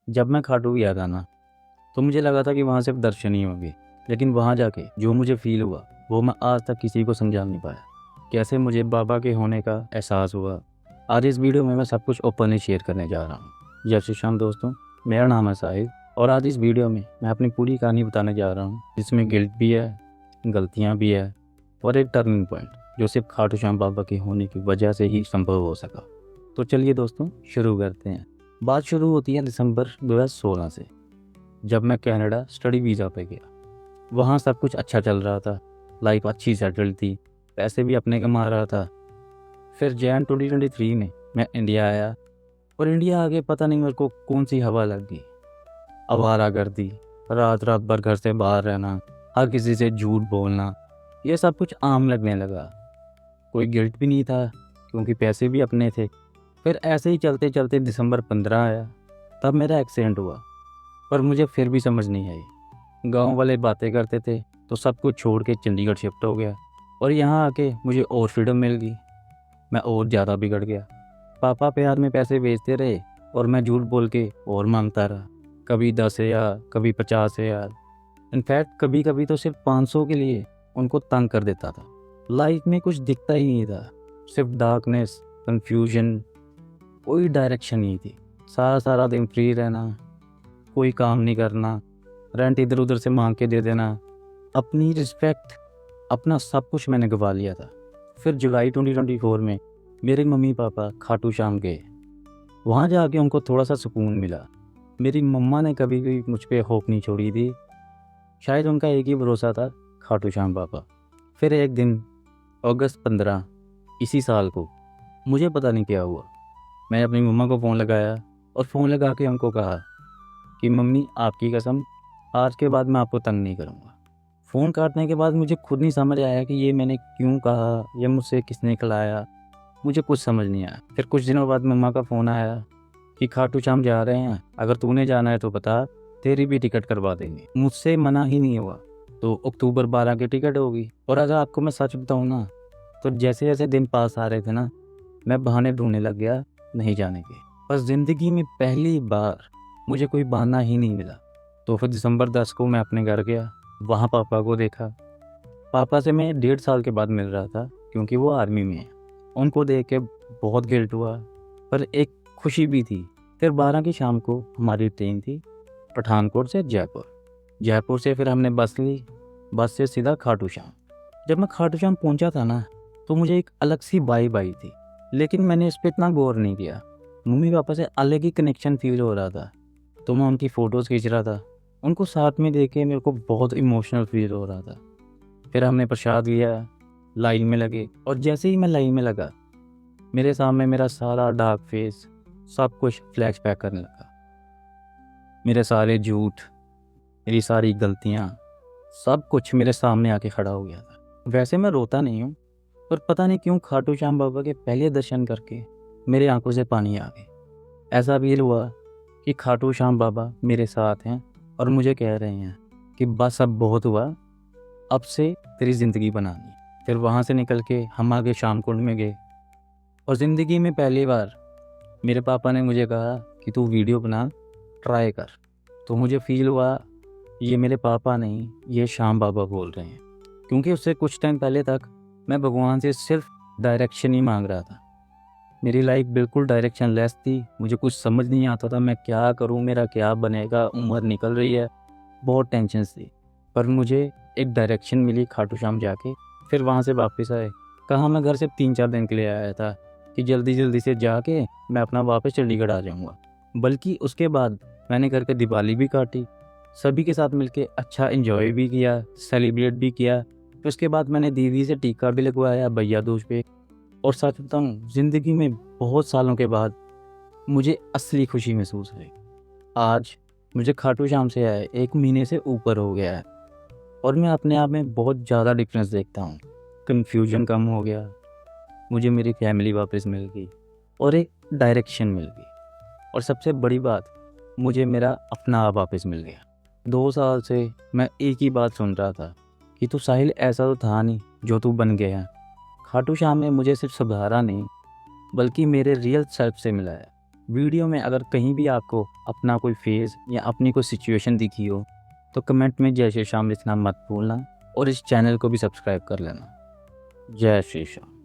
जब मैं खाटू गया था ना, तो मुझे लगा था कि वहाँ सिर्फ दर्शन ही होंगे, लेकिन वहाँ जाके जो मुझे फ़ील हुआ, वो मैं आज तक किसी को समझा नहीं पाया। कैसे मुझे बाबा के होने का एहसास हुआ, आज इस वीडियो में मैं सब कुछ ओपनली शेयर करने जा रहा हूँ। जय श्री श्याम दोस्तों, मेरा नाम है साहिल और आज इस वीडियो में मैं अपनी पूरी कहानी बताने जा रहा हूँ, जिसमें गिल्ट भी है, गलतियाँ भी है और एक टर्निंग पॉइंट जो सिर्फ खाटू श्याम बाबा के होने की वजह से ही संभव हो सका। तो चलिए दोस्तों, शुरू करते हैं। बात शुरू होती है दिसंबर 2016 से, जब मैं कनाडा स्टडी वीज़ा पे गया। वहाँ सब कुछ अच्छा चल रहा था, लाइफ अच्छी सेटल थी, पैसे भी अपने कमा रहा था। फिर जैन 2023 में मैं इंडिया आया और इंडिया आके पता नहीं मेरे को कौन सी हवा लग गई। आवारागर्दी, रात रात भर घर से बाहर रहना, हर किसी से झूठ बोलना, ये सब कुछ आम लगने लगा। कोई गिल्ट भी नहीं था क्योंकि पैसे भी अपने थे। फिर ऐसे ही चलते चलते दिसंबर 15 आया, तब मेरा एक्सीडेंट हुआ। पर मुझे फिर भी समझ नहीं आई। गांव वाले बातें करते थे तो सब कुछ छोड़ के चंडीगढ़ शिफ्ट हो गया और यहाँ आके मुझे और फ्रीडम मिल गई। मैं और ज़्यादा बिगड़ गया। पापा प्यार में पैसे भेजते रहे और मैं झूठ बोल के और मांगता रहा। कभी 10,000, कभी 50,000, इनफैक्ट कभी कभी तो सिर्फ 500 के लिए उनको तंग कर देता था। लाइफ में कुछ दिखता ही नहीं था, सिर्फ डार्कनेस, कंफ्यूजन, कोई डायरेक्शन नहीं थी। सारा सारा दिन फ्री रहना, कोई काम नहीं करना, रेंट इधर उधर से मांग के दे देना, अपनी रिस्पेक्ट, अपना सब कुछ मैंने गंवा लिया था। फिर जुलाई 2024 में मेरे मम्मी पापा खाटू श्याम गए। वहाँ जाके उनको थोड़ा सा सुकून मिला। मेरी मम्मा ने कभी भी मुझ पे होप नहीं छोड़ी थी। शायद उनका एक ही भरोसा था, खाटू श्याम बाबा। फिर एक दिन अगस्त 15 इसी साल को, मुझे पता नहीं क्या हुआ, मैं अपनी मम्मा को फ़ोन लगाया और फ़ोन लगा के उनको कहा कि मम्मी आपकी कसम, आज के बाद मैं आपको तंग नहीं करूँगा। फ़ोन काटने के बाद मुझे खुद नहीं समझ आया कि ये मैंने क्यों कहा, ये मुझसे किसने खिलाया, मुझे कुछ समझ नहीं आया। फिर कुछ दिनों बाद मम्मा का फ़ोन आया कि खाटू श्याम जा रहे हैं, अगर तूने जाना है तो बता, तेरी भी टिकट करवा देंगे। मुझसे मना ही नहीं हुआ। तो अक्टूबर 12 की टिकट होगी। और अगर आपको मैं सच बताऊँ ना, तो जैसे जैसे दिन पास आ रहे थे ना, मैं बहाने ढूंढने लग गया नहीं जाने के। पर ज़िंदगी में पहली बार मुझे कोई बहाना ही नहीं मिला। तो फिर दिसंबर 10 को मैं अपने घर गया। वहाँ पापा को देखा। पापा से मैं 1.5 साल के बाद मिल रहा था क्योंकि वो आर्मी में है। उनको देख के बहुत गिल्ट हुआ, पर एक खुशी भी थी। फिर 12 की शाम को हमारी ट्रेन थी पठानकोट से जयपुर। जयपुर से फिर हमने बस ली, बस से सीधा खाटू श्याम। जब मैं खाटू श्याम पहुंचा था ना, तो मुझे एक अलग सी वाइब आई थी, लेकिन मैंने इस पर इतना गौर नहीं किया। मम्मी पापा से अलग ही कनेक्शन फील हो रहा था, तो मैं उनकी फ़ोटोज़ खींच रहा था। उनको साथ में देख के मेरे को बहुत इमोशनल फील हो रहा था। फिर हमने प्रसाद लिया, लाइन में लगे, और जैसे ही मैं लाइन में लगा, मेरे सामने मेरा सारा डार्क फेस, सब कुछ फ्लैशबैक करने लगा। मेरे सारे झूठ, मेरी सारी गलतियाँ, सब कुछ मेरे सामने आके खड़ा हो गया था। वैसे मैं रोता नहीं हूँ, पर पता नहीं क्यों खाटू श्याम बाबा के पहले दर्शन करके मेरे आंखों से पानी आ गया। ऐसा फील हुआ कि खाटू श्याम बाबा मेरे साथ हैं और मुझे कह रहे हैं कि बस अब बहुत हुआ, अब से तेरी ज़िंदगी बनानी। फिर वहाँ से निकल के हम आगे शाम कुंड में गए और ज़िंदगी में पहली बार मेरे पापा ने मुझे कहा कि तू वीडियो बना, ट्राई कर। तो मुझे फ़ील हुआ ये मेरे पापा नहीं, ये श्याम बाबा बोल रहे हैं। क्योंकि उससे कुछ टाइम पहले तक मैं भगवान से सिर्फ डायरेक्शन ही मांग रहा था। मेरी लाइफ बिल्कुल डायरेक्शन लेस थी। मुझे कुछ समझ नहीं आता था मैं क्या करूं, मेरा क्या बनेगा, उम्र निकल रही है, बहुत टेंशन थी। पर मुझे एक डायरेक्शन मिली खाटू श्याम जाके। फिर वहाँ से वापस आए। कहाँ मैं घर से 3-4 दिन के लिए आया था कि जल्दी जल्दी से जाके मैं अपना वापस चंडीगढ़ आ जाऊँगा। बल्कि उसके बाद मैंने घर पे दिवाली भी काटी, सभी के साथ मिलके अच्छा एंजॉय भी किया, सेलिब्रेट भी किया। फिर उसके बाद मैंने दीदी से टीका भी लगवाया भैया दूज पे। और सच बताऊँ, ज़िंदगी में बहुत सालों के बाद मुझे असली खुशी महसूस हुई। आज मुझे खाटू श्याम से आए 1 महीने से ऊपर हो गया है और मैं अपने आप में बहुत ज़्यादा डिफरेंस देखता हूँ। कन्फ्यूजन कम हो गया, मुझे मेरी फैमिली वापस मिल गई और एक डायरेक्शन मिल गई। और सबसे बड़ी बात, मुझे मेरा अपना आप वापस मिल गया। 2 साल से मैं एक ही बात सुन रहा था कि तू साहिल ऐसा तो था नहीं जो तू बन गया है। खाटू श्याम ने मुझे सिर्फ सुधारा नहीं, बल्कि मेरे रियल सेल्फ से मिलाया। वीडियो में अगर कहीं भी आपको अपना कोई फेस या अपनी कोई सिचुएशन दिखी हो तो कमेंट में जय श्री श्याम लिखना मत भूलना और इस चैनल को भी सब्सक्राइब कर लेना। जय श्री श्याम।